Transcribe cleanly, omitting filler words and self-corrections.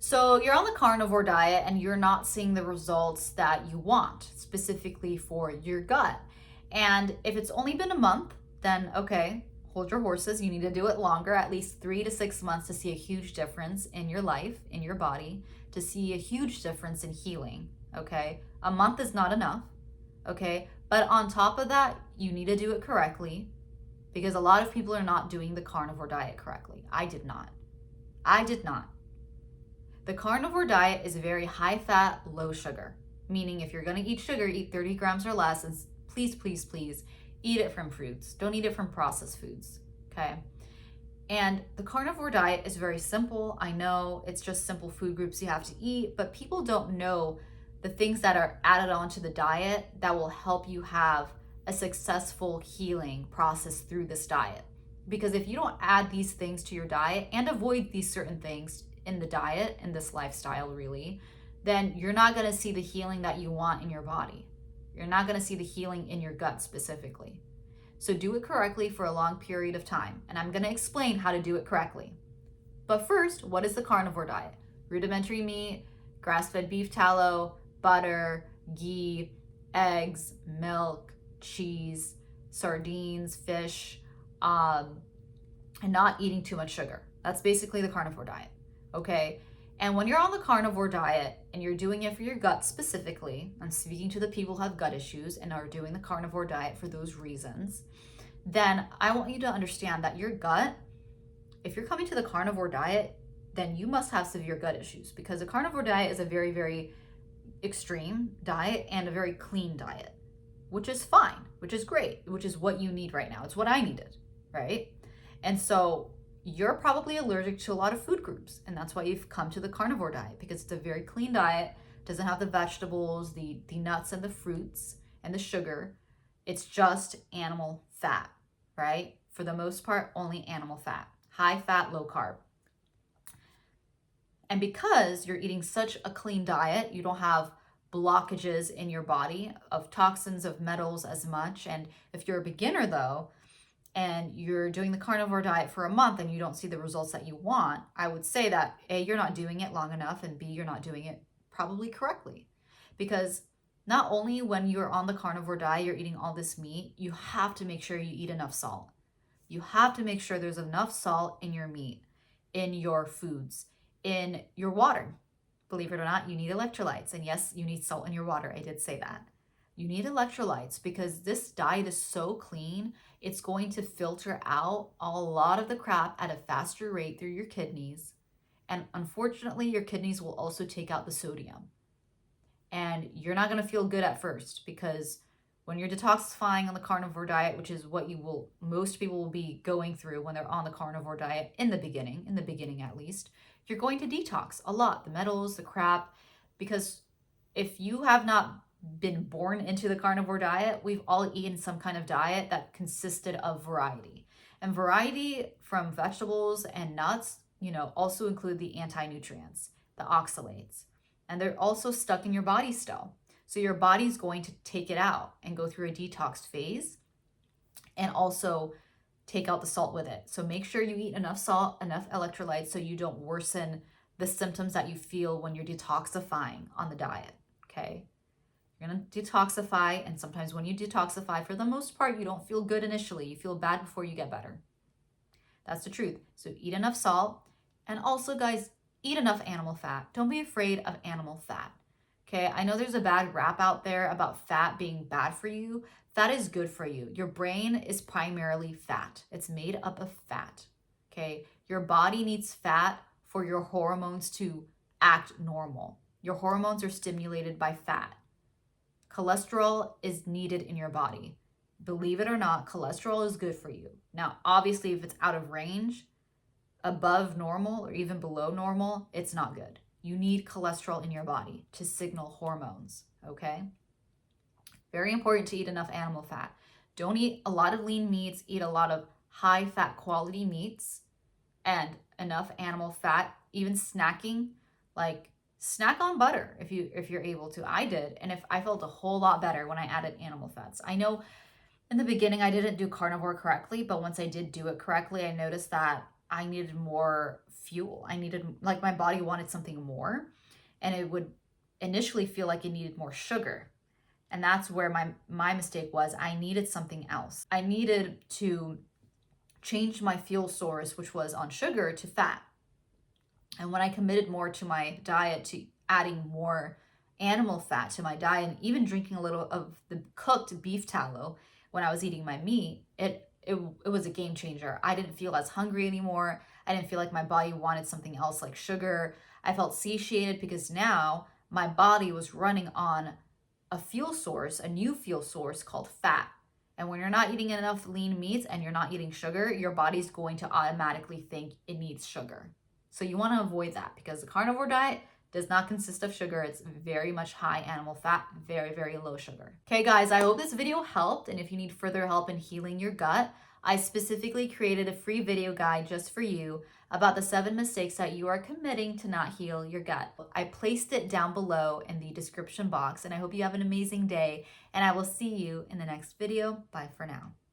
So you're on the carnivore diet and you're not seeing the results that you want, specifically for your gut. And if it's only been a month, then okay, hold your horses. You need to do it longer, at least 3 to 6 months, to see a huge difference in your life, in your body, to see a huge difference in healing. Okay. A month is not enough. Okay. But on top of that, you need to do it correctly because a lot of people are not doing the carnivore diet correctly. I did not. The carnivore diet is very high fat, low sugar, meaning if you're going to eat sugar, eat 30 grams or less, and please, please, please eat it from fruits. Don't eat it from processed foods, okay? And the carnivore diet is very simple. I know it's just simple food groups you have to eat, but people don't know the things that are added onto the diet that will help you have a successful healing process through this diet. Because if you don't add these things to your diet and avoid these certain things in the diet, in this lifestyle really, then you're not going to see the healing that you want in your body. You're not going to see the healing in your gut specifically. So do it correctly for a long period of time. And I'm going to explain how to do it correctly. But first, what is the carnivore diet? Rudimentary meat, grass-fed beef tallow, butter, ghee, eggs, milk, cheese, sardines, fish, and not eating too much sugar. That's basically the carnivore diet. Okay. And when you're on the carnivore diet and you're doing it for your gut specifically, I'm speaking to the people who have gut issues and are doing the carnivore diet for those reasons, then I want you to understand that your gut, if you're coming to the carnivore diet, then you must have severe gut issues because the carnivore diet is a very, very extreme diet and a very clean diet, which is fine, which is great, which is what you need right now. It's what I needed, right? And so you're probably allergic to a lot of food groups, and that's why you've come to the carnivore diet, because it's a very clean diet, doesn't have the vegetables, the nuts and the fruits and the sugar. It's just animal fat, right? For the most part, only animal fat, high fat, low carb. And because you're eating such a clean diet, you don't have blockages in your body of toxins, of metals as much. And if you're a beginner though, and you're doing the carnivore diet for a month and you don't see the results that you want, I would say that A, you're not doing it long enough, and B, you're not doing it probably correctly. Because not only when you're on the carnivore diet, you're eating all this meat, you have to make sure you eat enough salt. You have to make sure there's enough salt in your meat, in your foods, in your water. Believe it or not, you need electrolytes. And yes, you need salt in your water. I did say that. You need electrolytes because this diet is so clean, it's going to filter out a lot of the crap at a faster rate through your kidneys. And unfortunately, your kidneys will also take out the sodium. And you're not going to feel good at first because when you're detoxifying on the carnivore diet, which is what most people will be going through when they're on the carnivore diet in the beginning at least, you're going to detox a lot, the metals, the crap, because if you have not been born into the carnivore diet, we've all eaten some kind of diet that consisted of variety. And variety from vegetables and nuts, also include the anti-nutrients, the oxalates. And they're also stuck in your body still. So your body's going to take it out and go through a detox phase and also take out the salt with it. So make sure you eat enough salt, enough electrolytes so you don't worsen the symptoms that you feel when you're detoxifying on the diet, okay? You're going to detoxify, and sometimes when you detoxify, for the most part, you don't feel good initially. You feel bad before you get better. That's the truth. So eat enough salt. And also, guys, eat enough animal fat. Don't be afraid of animal fat. Okay, I know there's a bad rap out there about fat being bad for you. Fat is good for you. Your brain is primarily fat. It's made up of fat. Okay, your body needs fat for your hormones to act normal. Your hormones are stimulated by fat. Cholesterol is needed in your body. Believe it or not, cholesterol is good for you. Now, obviously, if it's out of range, above normal or even below normal, it's not good. You need cholesterol in your body to signal hormones, okay? Very important to eat enough animal fat. Don't eat a lot of lean meats, eat a lot of high fat quality meats and enough animal fat, even snacking, like snack on butter if you're able to. I did, and I felt a whole lot better when I added animal fats. I know in the beginning I didn't do carnivore correctly, but once I did do it correctly, I noticed that I needed more fuel. I needed, like, my body wanted something more, and it would initially feel like it needed more sugar. And that's where my mistake was. I needed something else. I needed to change my fuel source, which was on sugar, to fat. And when I committed more to my diet, to adding more animal fat to my diet, and even drinking a little of the cooked beef tallow when I was eating my meat, it was a game changer. I didn't feel as hungry anymore. I didn't feel like my body wanted something else like sugar. I felt satiated because now my body was running on a fuel source, a new fuel source called fat. And when you're not eating enough lean meats and you're not eating sugar, your body's going to automatically think it needs sugar. So you want to avoid that, because the carnivore diet does not consist of sugar. It's very much high animal fat, very, very low sugar. Okay, guys, I hope this video helped. And if you need further help in healing your gut, I specifically created a free video guide just for you about the 7 mistakes that you are committing to not heal your gut. I placed it down below in the description box, and I hope you have an amazing day, and I will see you in the next video. Bye for now.